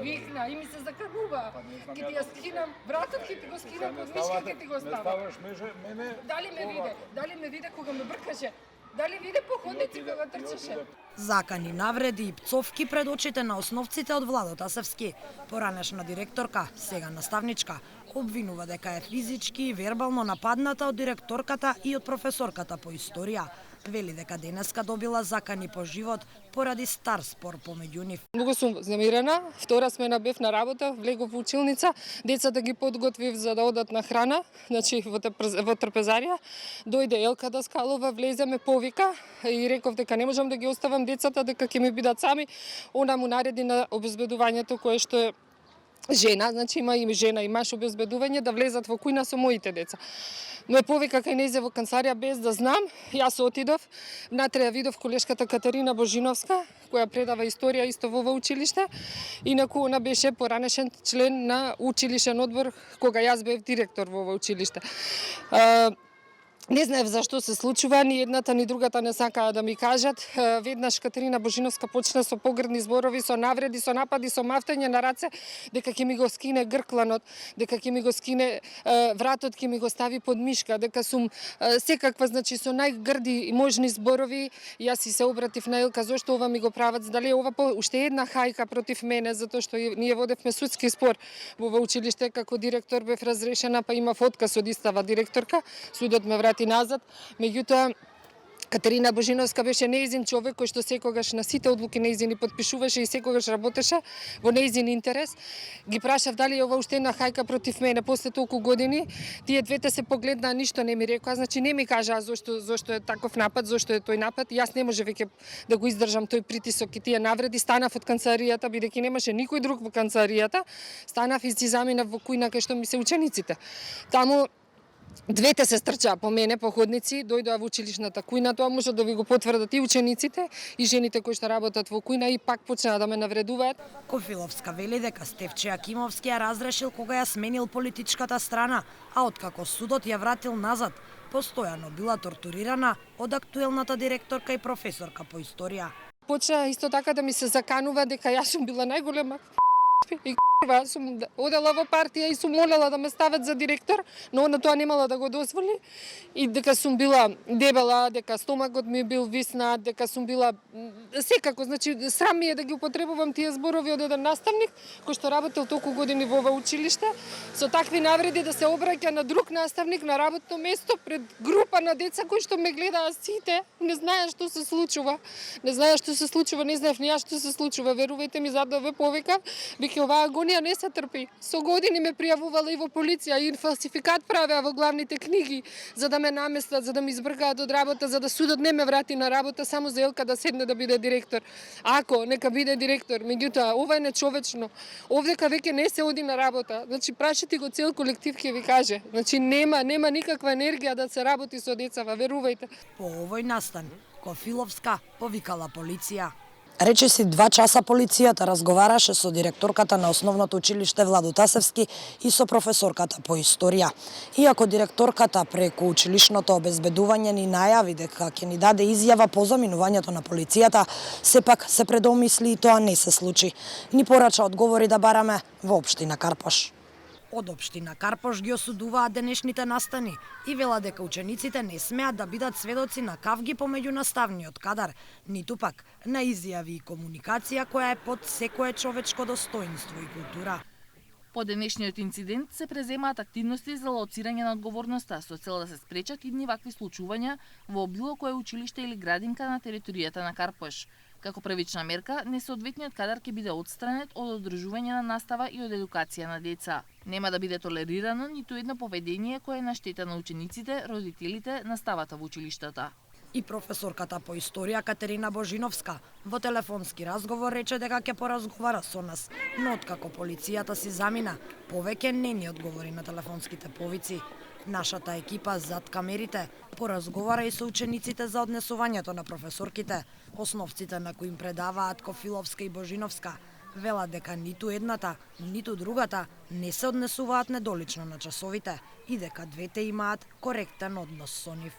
викна и ми се заканува. Ки ти ја скинам вратот, ки ти го скинам под мишка, ки ти го ставам. Не ставаш мене. Дали ме виде кога ме бркаше? Дали виде по ходници кога трчеше? Закани, навреди и пцовки пред очите на основците од Владо Тасевски. Поранешна директорка, сега наставничка, обвинува дека е физички и вербално нападната од директорката и од професорката по историја. Вели дека денеска добила закани по живот поради стар спор помеѓу нив. Многу сум вознемирена. Втора смена бев на работа, влегов во училница, децата ги подготвив за да одат на храна, значи во трпезарија. Дојде Елка Даскалова, влеземе, повика и реков дека не можам да ги оставам децата, дека ќе ми бидат сами. Она му нареди на обезбедувањето кое што е жена, значи има и жена и маж обезбедување да влезат во кујна со моите деца. Ме повика кај нејзе во канцеларија без да знам, јас отидов, внатре ја видов колешката Катерина Божиновска, која предава историја исто во училиште, инаку она беше поранешен член на училишен одбор кога јас бев директор во училиште. Не знаев зашто се случува, ни едната ни другата не сакаа да ми кажат. Веднаш Катерина Божиновска почна со погрдни зборови, со навреди, со напади, со мафтање на раце, дека ќе ми го скине гркланот, дека ќе ми го скине вратот, ќе ми го стави под мишка, дека сум секаква, значи со најгрди и можни зборови. Јас и се обратив на Елка, зошто ова ми го прават, дали ова уште една хајка против мене, затоа што ние водевме судски спор во училиште, како директор бев разрешена, па имав отказ од истава директорка, судот ме врати назад. Меѓутоа, Катерина Божиновска беше нејзин човек кој што секогаш на сите одлуки нејзини потпишуваше и секогаш работеше во нејзин интерес. Ги прашав дали ова уште една хајка против мене после толку години. Тие двете се погледнаа, ништо не ми рекоа, значи не ми кажаа зошто е таков напад, зошто е тој напад. Јас не може веќе да го издржам тој притисок и тие навреди. Станав од канцеларијата, бидејќи немаше никој друг во канцеларијата. Станав и си заминав во кујна кај што ми се учениците. Таму двете се стрчаа по мене по ходници, дојдоа во училишната кујна, тоа може да ви го потврдат и учениците и жените кои што работат во кујна и пак почнаа да ме навредуваат. Кофиловска вели дека Стефче Акимовски ја разрешил кога ја сменил политичката страна, а откако судот ја вратил назад, постојано била тортурирана од актуелната директорка и професорка по историја. Почна исто така да ми се заканува дека јас сум била најголема и сум одела во партија и сум молела да ме стават за директор, но она тоа немала да го дозволи и дека сум била дебела, дека стомакот ми бил виснат, дека сум била секако, значи срам ми е да ги употребувам тие зборови од еден наставник кој што работел толку години во ова училиште, со такви навреди да се обраќа на друг наставник на работно место пред група на деца кои што ме гледаа сите, не знаеа што се случува. Не знаев ни ја што се случува. Верувајте ми, затоа ве повика, веќе оваа агонија не се трпи. Со години ме пријавувала и во полиција и фалсификат правеа во главните книги за да ме наместат, за да ми избркаат од работа, за да судот не ме врати на работа само за Елка да седне да биде директор. Ако нека биде директор, меѓутоа ова е нечовечно. Овдека веќе не се оди на работа. Значи прашите го цел колектив ќе ви каже. Значи нема никаква енергија да се работи со децава, верувајте. По овој настан Кофиловска повикала полиција. Речиси 2 часа полицијата разговараше со директорката на основното училиште Владо Тасевски и со професорката по историја. Иако директорката преку училишното обезбедување ни најави дека ќе ни даде изјава по заминувањето на полицијата, сепак се предомисли и тоа не се случи. Ни порача одговори да бараме во општина Карпош. Од општина Карпош ги осудуваат денешните настани и вела дека учениците не смеат да бидат сведоци на кавги помеѓу наставниот кадар, ниту пак на изјави и комуникација која е под секое човечко достоинство и култура. По денешниот инцидент се преземаат активности за лоцирање на одговорноста со цел да се спречат идни вакви случувања во било кое училиште или градинка на територијата на Карпош. Како првична мерка, несоодветниот кадар ќе биде отстранет од одржување на настава и од едукација на деца. Нема да биде толерирано ниту едно поведение кое е на штета на учениците, родителите, наставата во училиштата. И професорката по историја Катерина Божиновска во телефонски разговор рече дека ќе поразговара со нас, но откако полицијата си замина, повеќе не ни одговори на телефонските повици. Нашата екипа зад камерите поразговара и со учениците за однесувањето на професорките, основците на кои им предаваат Кофиловска и Божиновска. Вела дека ниту едната, ниту другата не се однесуваат недолично на часовите и дека двете имаат коректен однос со нив.